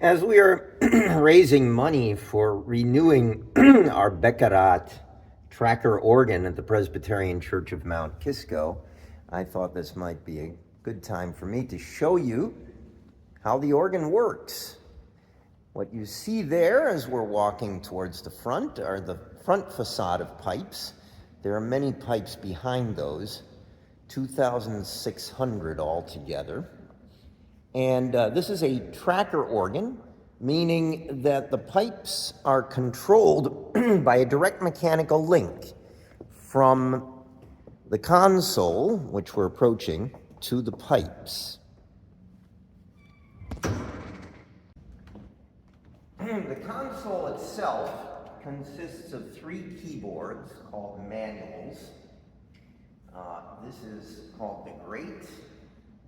As we are raising money for renewing our Beckerath tracker organ at the Presbyterian Church of Mount Kisco, I thought this might be a good time for me to show you how the organ works. What you see there as we're walking towards the front are the front facade of pipes. There are many pipes behind those, 2,600 altogether. And this is a tracker organ, meaning that the pipes are controlled by a direct mechanical link from the console, which we're approaching, to the pipes. The console itself consists of 3 keyboards called manuals. This is called the grate.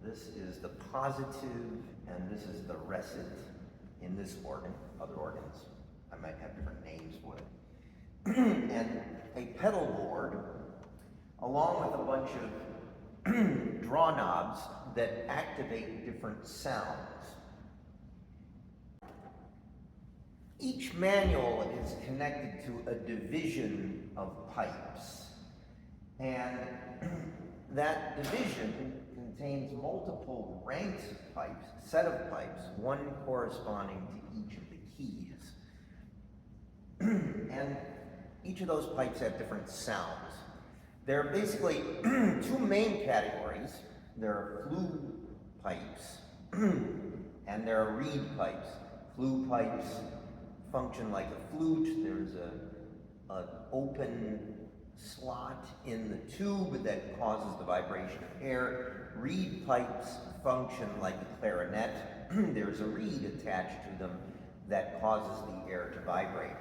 This is the positive, and this is the recit in this organ. Other organs, I might have different names for them. And a pedal board, along with a bunch of draw knobs that activate different sounds. Each manual is connected to a division of pipes, and that division contains multiple ranks of pipes, set of pipes, one corresponding to each of the keys. And each of those pipes have different sounds. There are basically 2 main categories. There are flue pipes and there are reed pipes. Flue pipes function like a flute. There's an open slot in the tube that causes the vibration of air. Reed pipes function like a clarinet. There's a reed attached to them that causes the air to vibrate.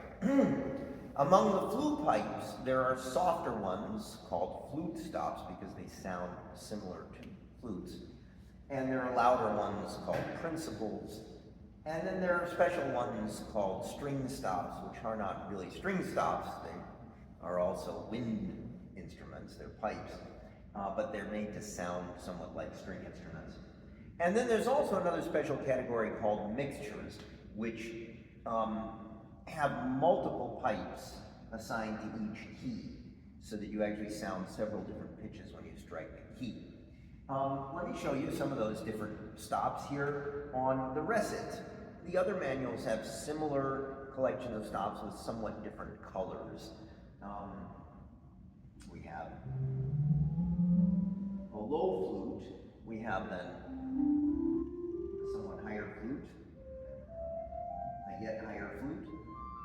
Among the flue pipes, there are softer ones called flute stops because they sound similar to flutes. And there are louder ones called principals. And then there are special ones called string stops, which are not really string stops. They are also wind instruments. They're pipes, but they're made to sound somewhat like string instruments. And then there's also another special category called mixtures, which have multiple pipes assigned to each key, so that you actually sound several different pitches when you strike the key. Let me show you some of those different stops here on the recit. The other manuals have similar collection of stops with somewhat different colors. We have a low flute. We have then a somewhat higher flute, a yet higher flute,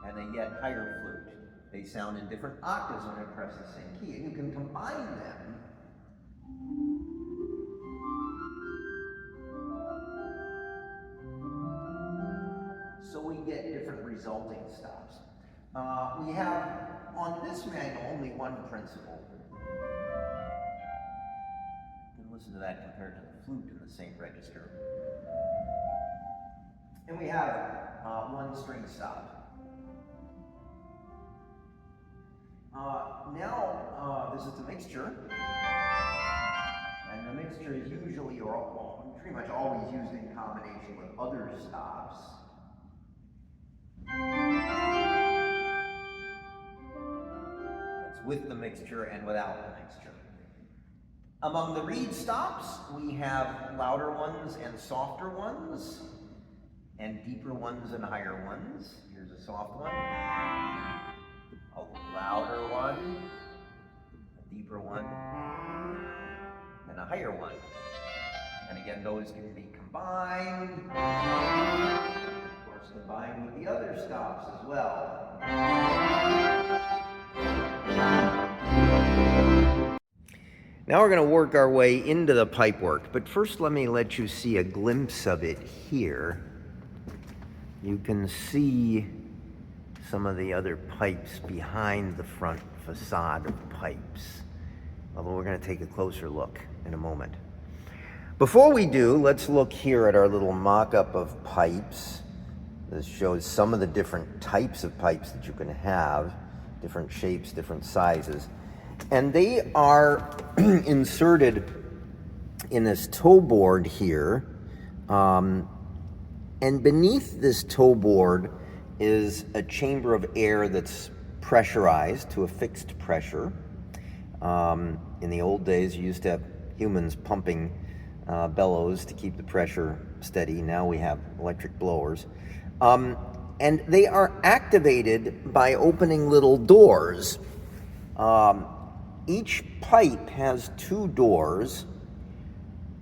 and a yet higher flute. They sound in different octaves when I press the same key, and you can combine them so we get different resulting stops. We have on this manual only one principal. And listen to that compared to the flute in the same register. And we have one string stop. Now this is the mixture. And the mixture is usually, or pretty much always used in combination with other stops. That's with the mixture and without the mixture. Among the reed stops, we have louder ones and softer ones, and deeper ones and higher ones. Here's a soft one, a louder one, a deeper one, and a higher one. And again, those can be combined. Of course, combined with the other stops as well. Now we're going to work our way into the pipe work, but first let me let you see a glimpse of it here. You can see some of the other pipes behind the front facade of pipes, although we're going to take a closer look in a moment. Before we do, let's look here at our little mock-up of pipes. This shows some of the different types of pipes that you can have, different shapes, different sizes. And they are inserted in this toe board here And beneath this toe board is a chamber of air that's pressurized to a fixed pressure. In the old days, you used to have humans pumping bellows to keep the pressure steady. Now we have electric blowers. And they are activated by opening little doors. Each pipe has two doors.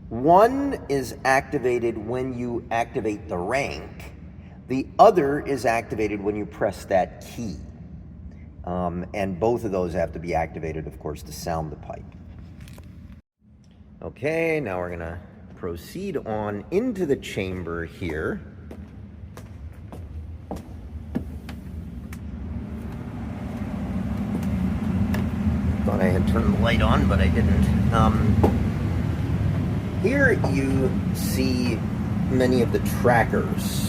One is activated when you activate the rank. The other is activated when you press that key. And both of those have to be activated, of course, to sound the pipe. Okay, now we're gonna proceed on into the chamber here. Thought I had turned the light on, but I didn't. Here you see many of the trackers.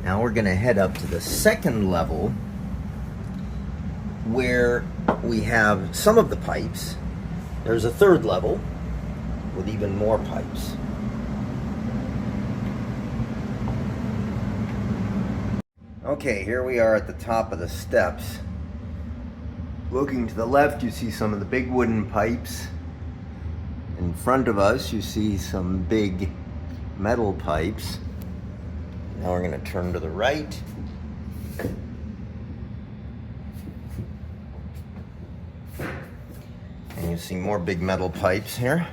Now we're going to head up to the second level where we have some of the pipes. There's a third level with even more pipes. Okay, here we are at the top of the steps. Looking to the left, you see some of the big wooden pipes. In front of us, you see some big metal pipes. Now we're going to turn to the right. And you see more big metal pipes here.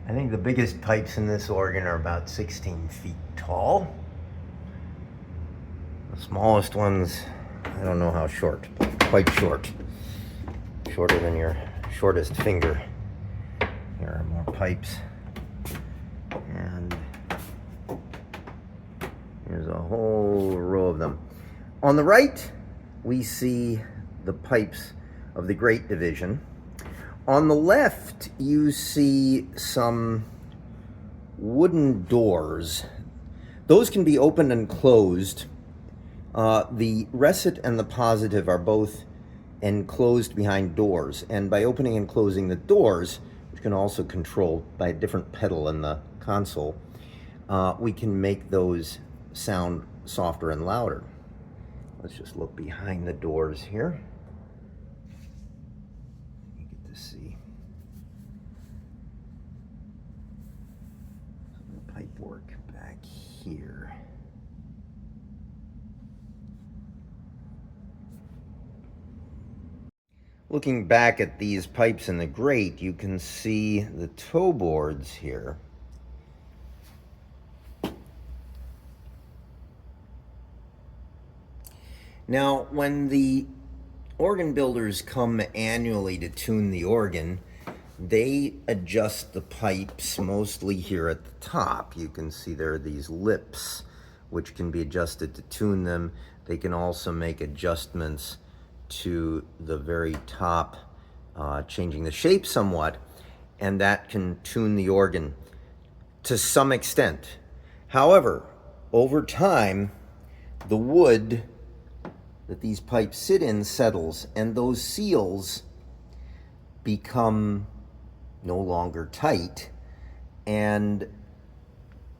I think the biggest pipes in this organ are about 16 feet tall. The smallest ones, I don't know how short, but quite short. Shorter than your shortest finger. Here are more pipes. And here's a whole row of them. On the right, we see the pipes of the Great Division. On the left, you see some wooden doors. Those can be opened and closed. The recit and the positive are both enclosed behind doors. And by opening and closing the doors, which can also control by a different pedal in the console, we can make those sound softer and louder. Let's just look behind the doors here. You get to see some of the pipe work back here. Looking back at these pipes in the grate, you can see the toe boards here. Now, when the organ builders come annually to tune the organ, they adjust the pipes mostly here at the top. You can see there are these lips which can be adjusted to tune them. They can also make adjustments to the very top, changing the shape somewhat, and that can tune the organ to some extent. However, over time, the wood that these pipes sit in settles, and those seals become no longer tight, and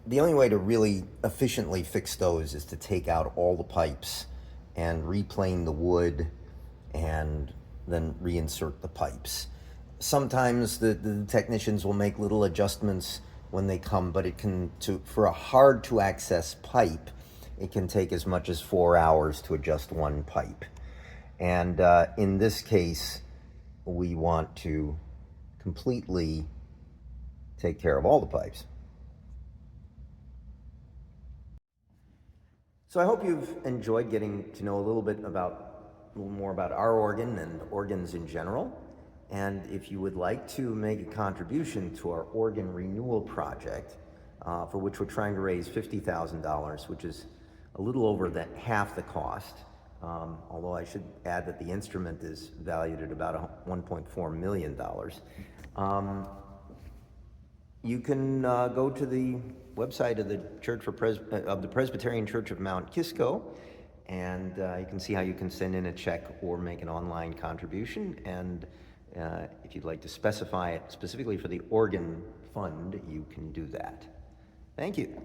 the only way to really efficiently fix those is to take out all the pipes and replane the wood and then reinsert the pipes. Sometimes the technicians will make little adjustments when they come, but it can, for a hard to access pipe, it can take as much as 4 hours to adjust one pipe. And in this case, we want to completely take care of all the pipes. So I hope you've enjoyed getting to know a little more about our organ and organs in general. And if you would like to make a contribution to our organ renewal project, for which we're trying to raise $50,000, which is a little over half the cost, although I should add that the instrument is valued at about $1.4 million. You can go to the website of the of the Presbyterian Church of Mount Kisco, and you can see how you can send in a check or make an online contribution. And if you'd like to specify it specifically for the organ fund, you can do that. Thank you.